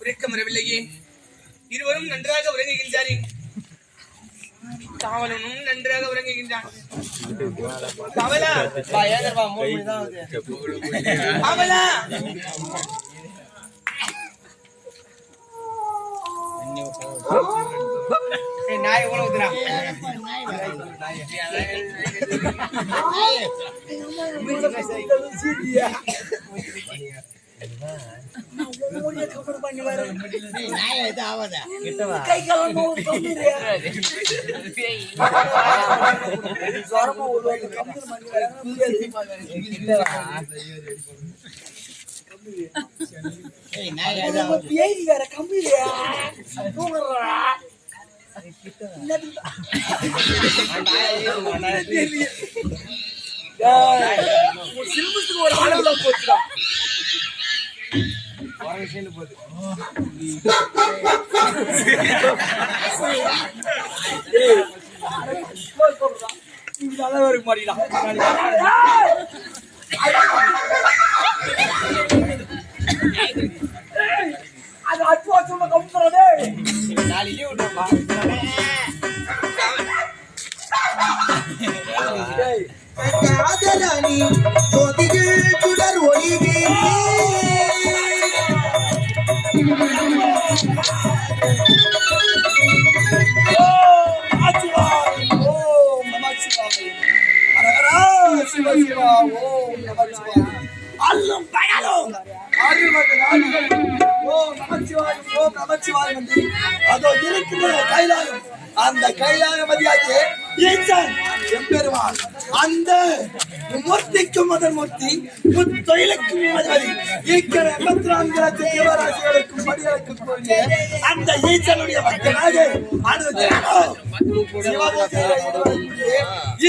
உறக்கம் வரவில்லையே. இருவரும் நன்றாக உறங்குகின்றாரே. காவலனும் நன்றாக உறங்குகின்றான். காவலா காவலா நாய் கூட ஊத்துறா. சிலபஸுக்கு ஒரு அளவுல போச்சுடா. நல்லா இருக்க மாட்டீங்களா? அது அச்சு வச்சு கம்புறதே நாளைக்கு விட்டுப்பா. காதலானி ஜோதிகள் சுடர் ஒளி அல்லும் பயலும் அதோ இருக்கிற கைலாயம். அந்த கைலாயபதியாகிய ஈசன் எம்பெருமான் அந்த மூர்த்திக்கு முதல் மூர்த்தி முத்தொழிலுக்கும் அதிபதி ஈக்கிற 84 லட்சம் ஜீவராசிகளுக்கும் படிகளுக்கும் கூடிய அந்த ஈசனுடைய பக்தனாக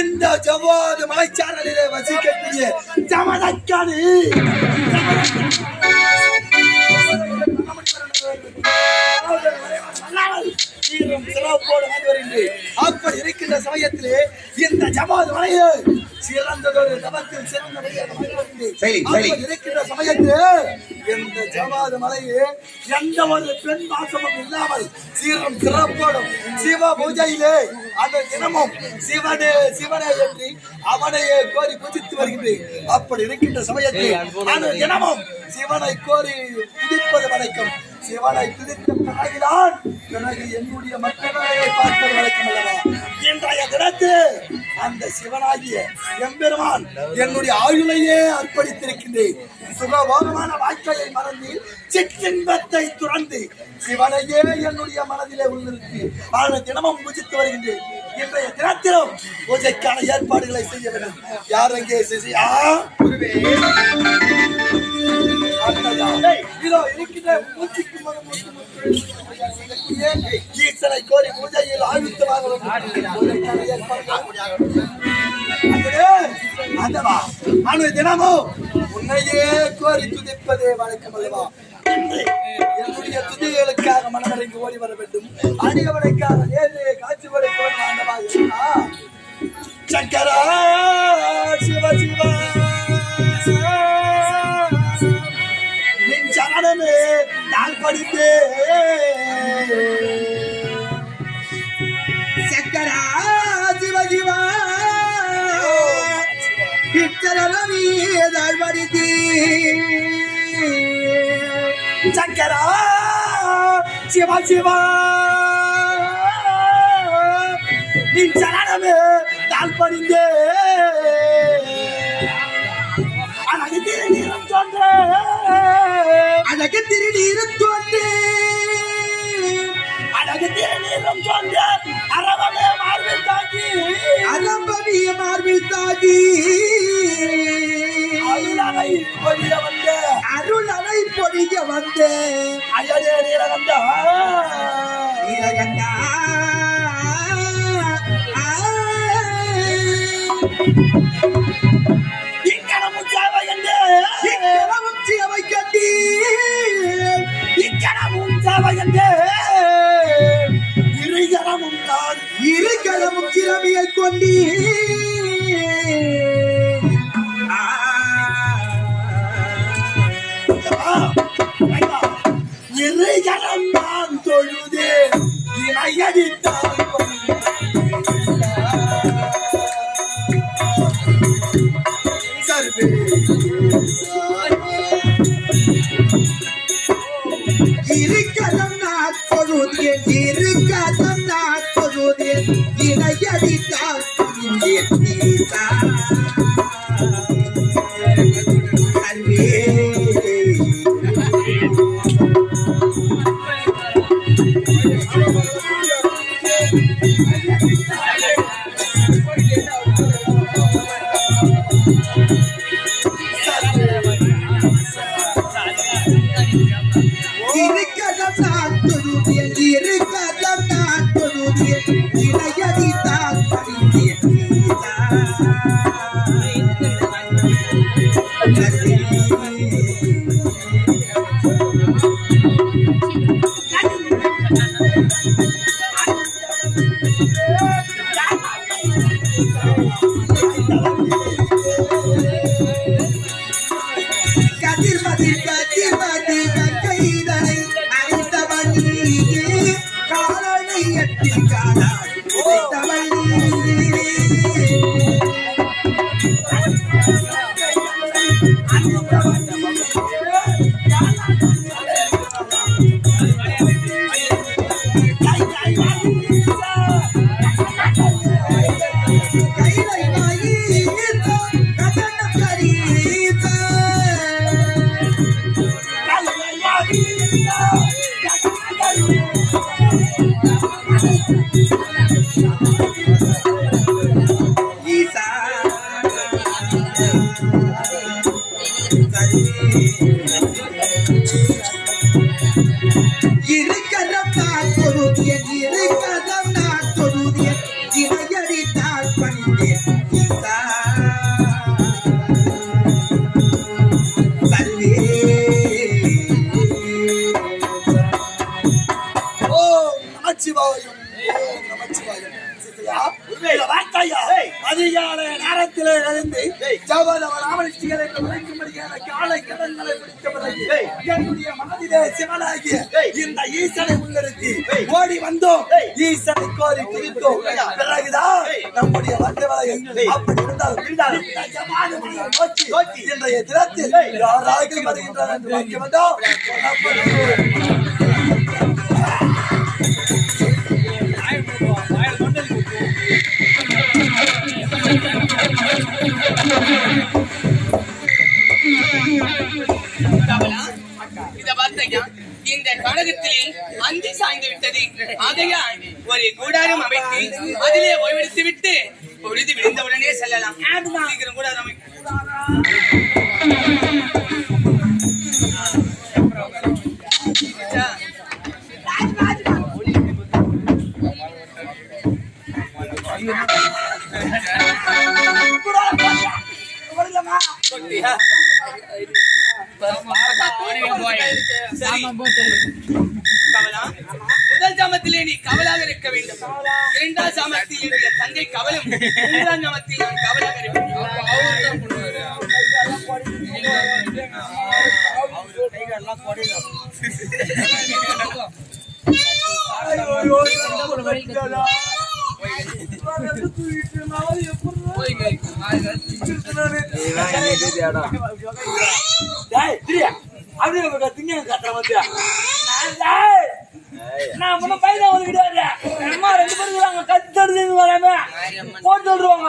இந்த ஜவ்வாது மலைச்சாரலிலே வசிக்கக்கூடிய ஜமதக்காடு அப்படி இருக்கின்ற சமயத்திலே இந்த ஜமாத் மலையை சிறந்ததொரு தபத்தில் சிறந்த இருக்கின்ற சமயத்திலே இந்த ஜமாத் மலையே எந்த ஒரு பெண் வாசமும் இல்லாமல் சீரும் சிறப்போடும் சிவ பூஜையிலே அந்த தினமும் சிவனை என்று அவனையே கோரி பூஜித்து வருகின்றேன். அப்படி இருக்கின்ற சமயத்தில் அந்த தினமும் சிவனை கோரி துதிப்பது வரைக்கும் சிவனை துதித்த பிறகுதான் பிறகு என்னுடைய மக்களை பார்ப்பது வரைக்கும் அல்லவா. இன்றைய தினத்தில் அந்த சிவனாகிய எம்பெருமான் என்னுடைய ஆயுளையே அர்ப்பணித்திருக்கின்றேன். சுகபோகமான வாழ்க்கையை மறந்து சிற்றின்பத்தை துறந்து சிவனையே என்னுடைய மனதிலே உள்நிறுத்தி அவனை தினமும் பூஜித்து வருகின்றேன். இன்றைய தினத்திலும் பூஜைக்கான ஏற்பாடுகளை செய்ய வேண்டும். யார் அங்கே செய்யா ஈசனை கோரி பூஜையில் ஆயுத்தமாக தினமும் உன்னையே கோரி துதிப்பதே வழக்கம் அல்லவா. என்னுடைய துதிகளுக்காக மனமறைந்து ஓடி வர வேண்டும். அடியவனுக்காக நேரிலே காட்சி கொடுக்க சங்கரா சிவ சிவா சரணமே நான் படித்தே சக்கரா சிவ சிவா நான் படித்தே சக்கரா சிவ சிவா நீ சரணமே நான் படித்தே அழகு திருநீரம் தோன்றே அழகு திருநீரம் தோன்றே அழகு திருநீரம் தோன்றே அரவமே மார்பில் தாக்கி அரம்பவிய மார்பில் தாக்கி அருளனை பொழிய வந்தே அருளனை பொழிய வந்தே அழகே நீலகண்டா நீலகண்டா இருகரமும் திறமையை கொண்டு கரம் நான் தொழுதே இணையடித்தான் இருக்கதம் நான் தொழுதேன் இருக்கதம் நான் தொழுதேன் இணையடித்தான் இருக்கதம் நான் தொழுதேன் இருக்கதம் நான் தொழுதேன் இணையடித்தான் கதிர்மதி கதிர்மதி கைதனை அணிந்தவன் நீயே காலனை எட்டி காலாய் உதைத்தவன் நீயே கைலை வாயீத்த கதனம் கரீத்த ஈசா இருக்கதம் நான் தொழுதேன் இருக்கதம் நான் தொழுதேன் இணையடித்தால் பணிந்தேன் ஈசா சல்லே ஓம் நமச்சிவாயம் ஓம் நமச்சிவாயம் சித்தையா இந்த வார்த்தையா அதிகாலை நேரத்திலே எழுந்து ஜவதவ ராமலிஷ்டிகளை உழைக்கும்படியான காலை கடன்களை பிடித்த பிறகு என்னுடைய மனதிலே சிவனாகிய இந்த ஈசனை முன்னிறுத்தி ஓடி வந்தோம் ஈசனை கோரி துதித்தோம் பிறகுதான் நம்முடைய வந்தவரை அப்படி இருந்தாலும் இந்த ஜமானுடைய நோக்கி இன்றைய தினத்தில் யாராக வருகின்றனர் என்று வாக்கி வந்தோம் இந்த கழகத்திலே அந்தி சாய்ந்து விட்டது. ஆகையால் ஒரு கூடாரம் அமைத்து அதிலே ஓய்வெடுத்து விட்டு பொழுது விழுந்தவுடனே செல்லலாம். சீக்கிரம் கூடாரம் முதல் ஜாமத்திலே நீ கவலாக இருக்க வேண்டும். இரண்டாம் ஜாமத்தில் என்னுடைய தங்கை கவலும், மூன்றாம் ஜாமத்தில் நான் கவலாக இருப்பேன். நான் முன்ன பையன் ஒரு கிடையாது. அம்மா 2 பேருக்கு அங்க கத்து தடுத்து வராம போட்டு சொல்லுவாங்க.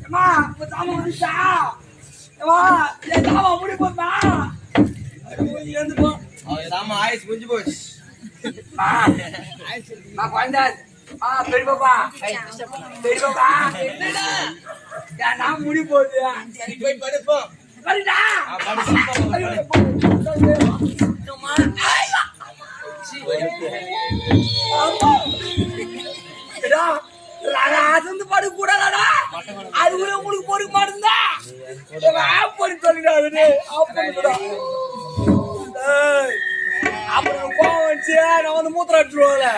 அம்மா சாம வந்துச்சா சாமா முடி போமா நான் முடி போகுது. போய் படுப்போம். படு கூடாதா அது கூட உங்களுக்கு பொறுக்க மாட்டேந்தா பொறுக்க சொல்லிடாது. அப்புறம் கோவம் வச்சு நான் வந்து மூத்திரம் அடிச்சுடுவாங்கல்ல.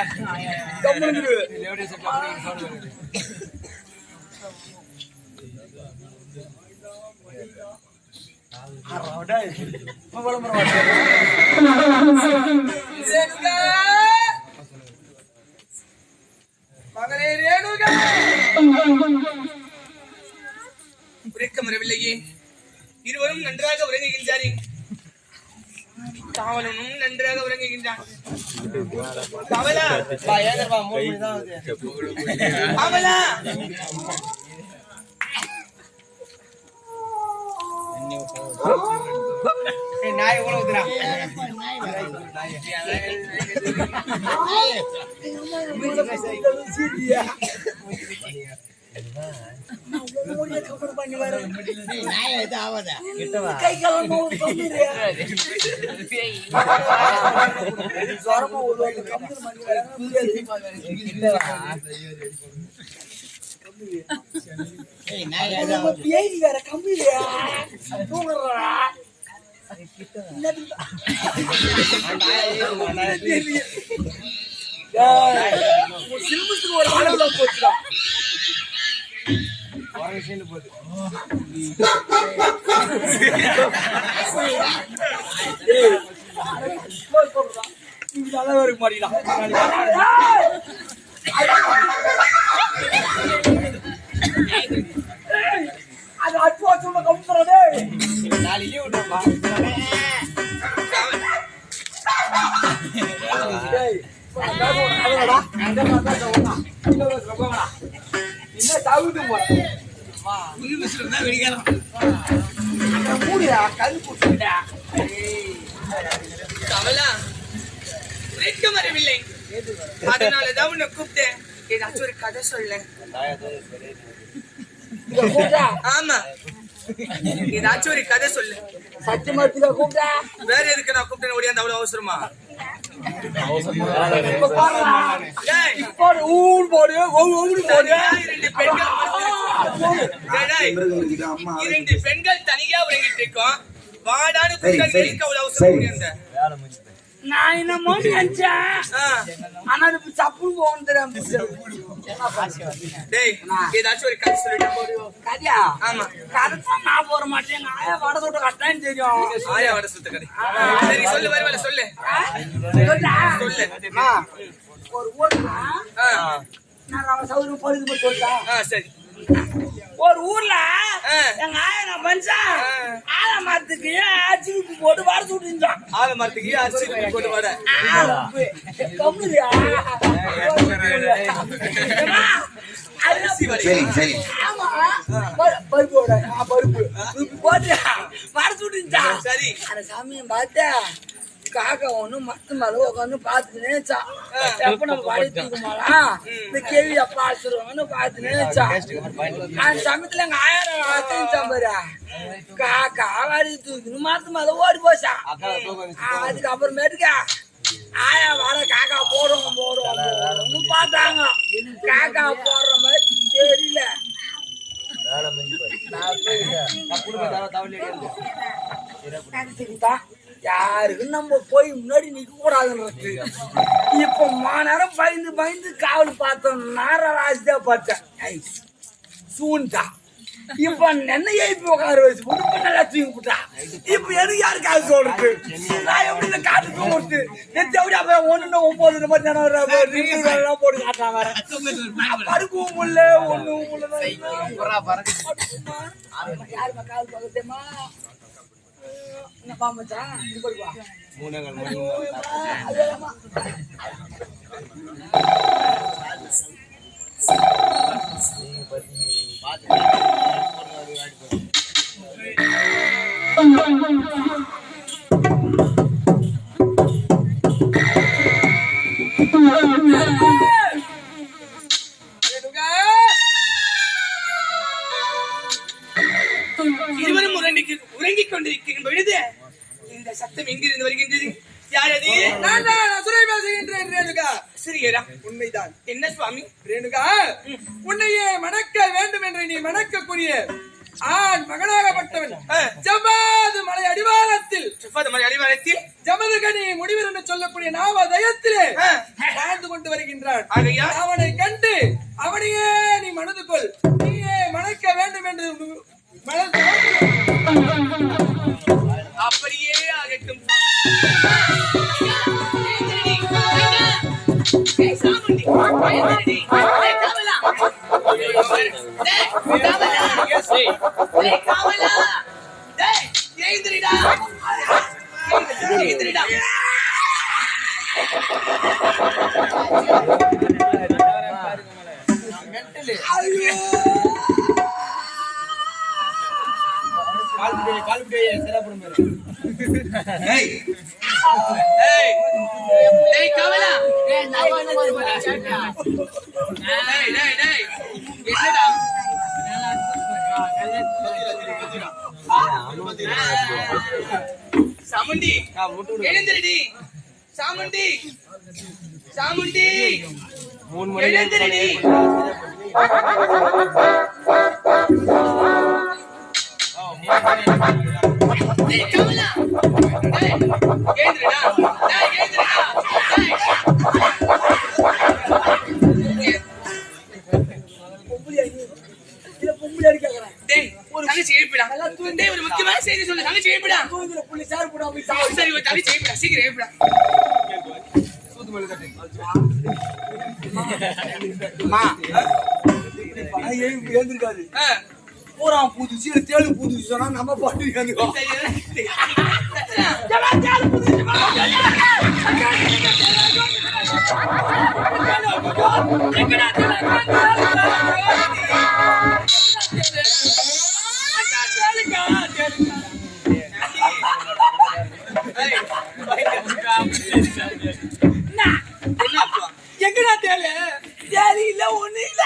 ரேணுகா மகளே ரேணுகா உறக்கம் வரவில்லையே. இருவரும் நன்றாக உறங்குகின்றாரே. காவலனும் நன்றாக உறங்குகின்றான். காவலா காவலா நாய் உழவுதுரா. கை காலம் வேற கம்பியா தூங்குறா. சிலபஸுக்கு ஒரு அளவுல போச்சுடா. நல்லா இருக்க மாட்டீங்களா? அது அச்சு வச்சு கம்புறதே நாளைக்கு விட்டுருப்பா. என்ன தவிர்த்து மூடியா கல் போட்டுட்டா. கமலா உறக்கம் வரவில்லை. அதனாலதான் உன்னை கூப்பிட்டேன். ஏதாச்சும் ஒரு கதை சொல்ல. ஆமா ஏதாச்சும் ஒரு கதை சொல்லு. சத்தியமூர்த்தில கூப்பிட்டா வேற எதுக்கு நான் கூப்பிட்டேன்? ஓடியா அவ்வளவு அவசரமா? இரண்டு பெண்கள் தனியா உறங்கிட்டு இருக்கோம். வாடான்னு அவ்வளவு அவசரம். நான் என்னமோ நினைச்சேன். ஆனா சப்புன்னு போகணும் தெரியாம. ஏதாச்சும் ஒரு கதை சொல்லிட்டு. கதையா? ஆமா கதை நான் போற மாட்டேன். ஆயா வட சுட்ட கட்டான்னு தெரியும். ஆயா வட சுத்த கதை. சரி சொல்லு வருவால சொல்லு சொல்லு. ஒரு ஊர்ல நான் சௌகரியம் பழுது போய் சொல்லிட்டேன். சரி ஒரு ஊர்ல எங்க ஆயா நான் பஞ்சேன். ஆல மரத்துக்கு அரிசி போட்டு வர சுட்டுச்சான். ஆல மரத்துக்கு அரிசி போட்டு வர கம்மியா ஆமா பருப்போட பருப்பு போட்டு வர சுட்டுச்சான். சரி அந்த சாமியும் பார்த்தேன். காக்கா ஒண்ணு மத்த மேல உட்காந்து பாத்து நினைச்சா. எப்ப நம்ம வாடி தூக்குமாளா இந்த கேள்வி அப்பா ஆசிருவாங்கன்னு பாத்து நினைச்சா. அந்த சமயத்துல எங்க ஆயிரம் அத்தைச்சான் பாரு. காக்கா வாடி தூக்கின்னு மத்த மேல ஓடி போச்சா. அதுக்கப்புறமேட்டுக்கா ஆயா வர காக்கா போடுவோம் போடுவோம்னு பார்த்தாங்க. காக்கா போடுற மாதிரி தெரியல. யாருக்கு நம்ம போய் முன்னாடி நிக்க கூடாதுன்னு இப்ப நேரம் பயந்து பயந்து காவல் பார்த்தோம். ராசிதான் பார்த்தேன் சூன்டா. இப்ப நென்னையை இப்ப உட்கார வச்சு இப்ப நல்லா தூங்கி விட்டா. இப்ப எனக்கு யாருக்காவது சொல்றது? நான் எப்படி காட்டு தூங்குறது? எப்படி அப்புறம் 1 9 போட்டு காட்டான் வேற. படுக்கவும் முடியல ஒண்ணும் யாருமா காவல் பார்க்கத்தேமா பாம்பச்சா இது கொடுவா இருவரும் உறங்கிக் கொண்டிருக்கும் பொழுது இந்த சத்தம் எங்கிருந்து வருகின்றது? யார் அது? நான் சுரை பேசுகின்றேன் ரேணுகா. சிறியரா உண்மைதான். என்ன சுவாமி? ரேணுகா, உன்னையே மணக்க வேண்டும் என்று நீ மணக்கக்கூடிய ஆண் மகனாகப்பட்டவன் ஜமாது மலை அடிவாரத்தில் ஜமதுகனி முடிவர் என்று சொல்லக்கூடிய நாமதயத்திலே வாழ்ந்து கொண்டு வருகின்றான். அவனை கண்டு அவனையே நீ மனது கொள். நீயே மணக்க வேண்டும் என்று மனது சாமுண்டி எழுந்திரடி சாமுண்டி சாமுண்டி எழுந்திரடி கமலா எழுந்திரடா எழுந்திரடா ஒரு முக்கியமான செய்தி சொல்லு தங்கச்சி எழுப்பிடா சரி ஒரு தங்கச்சி எழுப்பிடா சீக்கிரம் எழுப்பிடா எழுந்திருக்காது பூரா புதுச்சு தேழு புதுச்சு சொன்னா நம்ம பாட்டு எங்கடா தேலு தேலி இல்ல ஒண்ணு இல்ல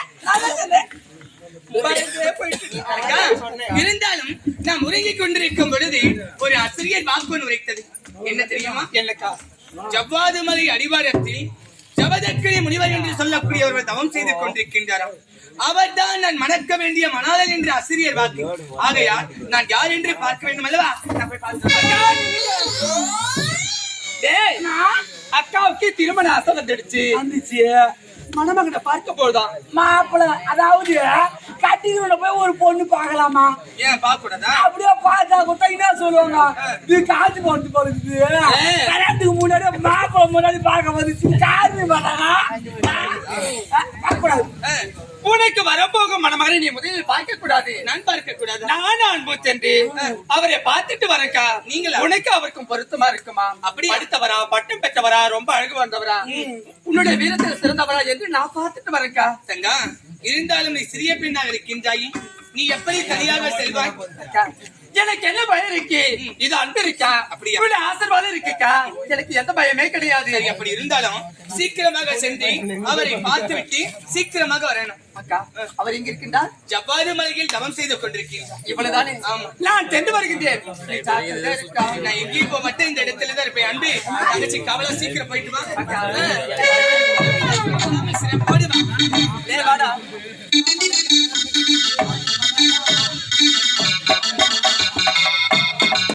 இருந்தாலும் நாம் உறங்கிக் கொண்டிருக்கும் பொழுது ஒரு ஆசிரியர் வாக்கு உரைத்தது என்ன தெரியுமா? என்னக்கா? ஜவ்வாது மலை அடிவாரத்தில் ஜவதக்கினி முனிவர் என்று சொல்லக்கூடியவர்கள் தவம் செய்து கொண்டிருக்கின்றாராம். அவர்தான் நான் மணக்க வேண்டிய மணாளன் என்று ஆசிரியர் வாக்கு. ஆகையால் நான் யார் என்று பார்க்க வேண்டும் அல்லவா? அக்காவுக்கு திருமண ஆசை வந்துடுச்சு. மணமகனை பார்க்க போதுதான் மாப்பிள்ள, அதாவது கட்டிங்கள போய் ஒரு பொண்ணு பாக்கலாமா? ஏன் பார்க்க கூடாதா? அப்படியே பார்த்தா கூட என்ன சொல்லுவாங்க, இது காசு போட்டு போகுது. கல்யாணத்துக்கு முன்னாடி மாப்பிள்ள முன்னாடி பார்க்க வந்துச்சு காசு மாட்டாங்க. உனக்கு வரப்போகும் மணமகனை நீ முதலில் பார்க்க கூடாது. நான் பார்க்க கூடாது. நான் அன்பு சென்று அவரை பார்த்துட்டு வரக்கா. நீங்களா? உனக்கு அவருக்கும் பொருத்தமா இருக்குமா? அப்படி அடுத்தவரா, பட்டம் பெற்றவரா, ரொம்ப அழகு வந்தவரா, உன்னுடைய வீரத்தில் சிறந்தவரா என்று நான் பார்த்துட்டு வரக்கா. தங்கா, இருந்தாலும் நீ சிறிய பெண்ணாக இருக்கின்றாய். நீ எப்படி தனியாக செல்வாய்? எனக்கு என்ன பயம் இருக்கு? இது அன்பு இருக்கா? அப்படியா? ஆசீர்வாதம் இருக்குக்கா. எனக்கு எந்த பயமே கிடையாது. சரி, அப்படி இருந்தாலும் சீக்கிரமாக சென்று அவரை பார்த்து விட்டு சீக்கிரமாக வரணும். அக்கா, அவர் எங்க இருக்கின்றார்? ஜவ்வாது மலையில் தவம் செய்து கொண்டிருக்கிறேன். இவ்வளவுதானே? ஆமா, நான் சென்று வருகின்றேன். நான் எங்கேயும் போக மாட்டேன், இந்த இடத்துல தான் இருப்பேன். அன்பு தங்கச்சி, கவலை, சீக்கிரம் போயிட்டு வா. சிறப்போடு